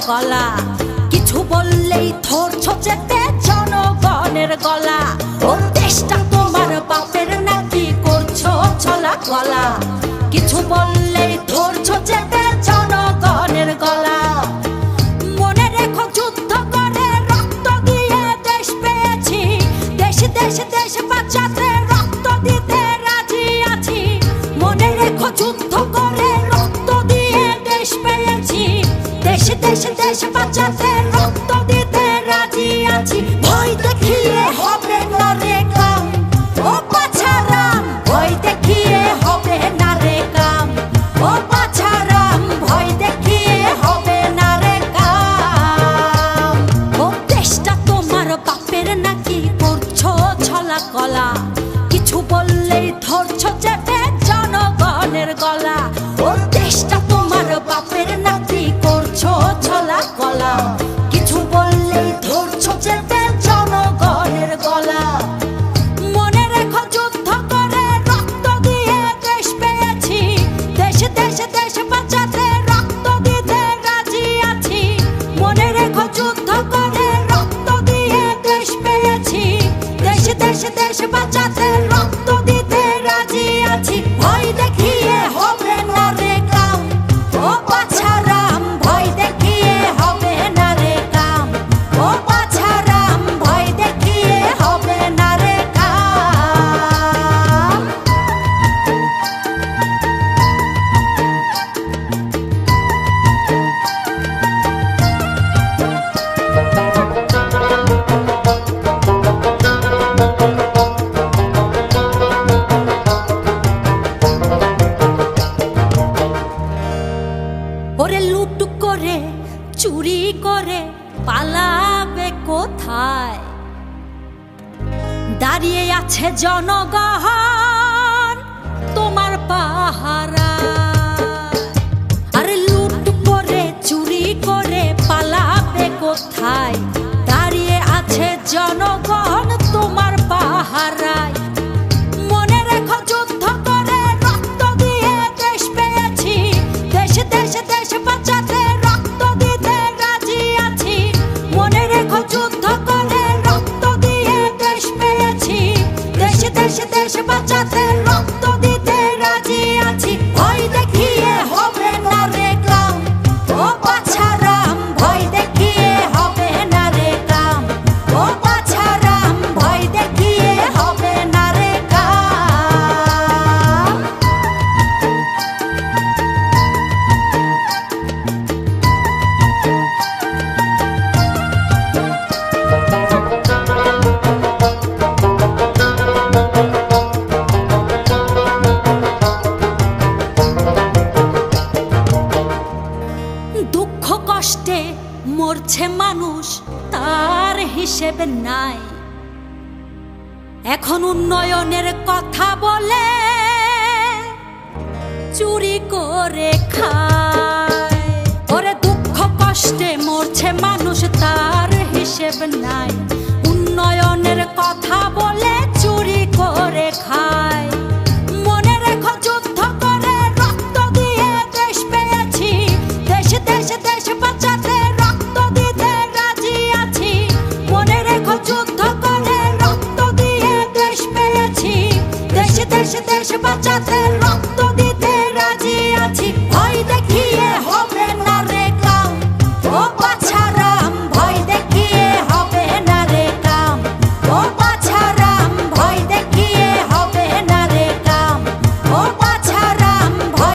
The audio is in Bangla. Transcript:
গলা, কিছু বললেই ধরছো চেপে জনগণের গলা। ও দেশটা তোমার বাপের নাকি করছো ছলা গলা, কিছু বললেই ধরছো চেপে জনগণের গলা। মনে রেখো যুদ্ধ করে রক্ত দিয়ে দেশ পেয়েছি, দেশ দেশ দেশ বাঁচাতে রক্ত দিতে রাজি আছি। মনে রেখো যুদ্ধ করে রক্ত দিয়ে দেশ পেয়েছি, দেশ দেশ দেশ বাঁচাতে রক্ত দিতে রাজি আছি। ভয় দেখিয়ে হবে না রে কাম, ও বাছারাম ভয় দেখিয়ে হবে না রে কাম, ও বাছারাম ভয় দেখিয়ে হবে না রে কাম। ও দেশটা তোমার বাপের নাকি করছো ছলা গলা, কিছু বললেই ধরছো চেপে জনগণের গলা। ও দেশটা তোমার বাপের নাকি করছো ছলা গলা, কিছু বললেই ধরছো চেপে জনগণের গলা। মনে রেখো যুদ্ধ করে রক্ত দিয়ে দেশ পেয়েছি, দেশ দেশ দেশ বাঁচাতে রক্ত দিতে রাজি আছি। মনে রেখো যুদ্ধ করে রক্ত দিয়ে দেশ পেয়েছি, দেশ দেশ দেশ বাঁচাতে রক্ত দিতে রাজি আছি। ভয় দেখিয়ে হবে না রে কাম, ও বাছারাম ভয় দেখিয়ে হবে না রে কাম, ও বাছারাম ভয় দেখিয়ে হবে না রে কাম। ওরে লুট করে চুরি করে পালাবে কোথায়, দাঁড়িয়ে আছে জনগণ তোমার পাহারা। আরে লুট করে চুরি করে পালাবে কোথায়, দাঁড়িয়ে আছে জনগণ তোমার পাহারায়। মনে রেখো যুদ্ধ করে রক্ত দিয়ে দেশ পেয়েছি, দেশ দেশ দেশ বাঁচাতে রক্ত দিতে রাজি আছি। মনে রেখো যুদ্ধ করে রক্ত দিয়ে দেশ পেয়েছি, দেশ দেশ দেশ বাঁচাতে রক্ত দিতে রাজি আছি। ভয় দেখিয়ে হবে না রে কাম, ও বাছারাম ভয় দেখিয়ে হবে না রে কাম, ও বাছারাম ভয় দেখিয়ে হবে না রে কাম। দুঃখ কষ্টে মরছে মানুষ তার হিসেবে নাই, এখন উন্নয়নের কথা বলে চুরি করে খায়। ওরে দুঃখ কষ্টে মরছে মানুষ তার হিসেব নাই, উন্নয়নের কথা বলে চুরি করে খায়। মনে রেখো যুদ্ধ করে রক্ত দিয়ে দেশ পেয়েছি, দেশ দেশ দেশ বাঁচাতে রক্ত দিতে রাজি আছি। মনে রেখো যুদ্ধ করে রক্ত দিয়ে দেশ পেয়েছি, দেশ দেশ দেশ বাঁচাতে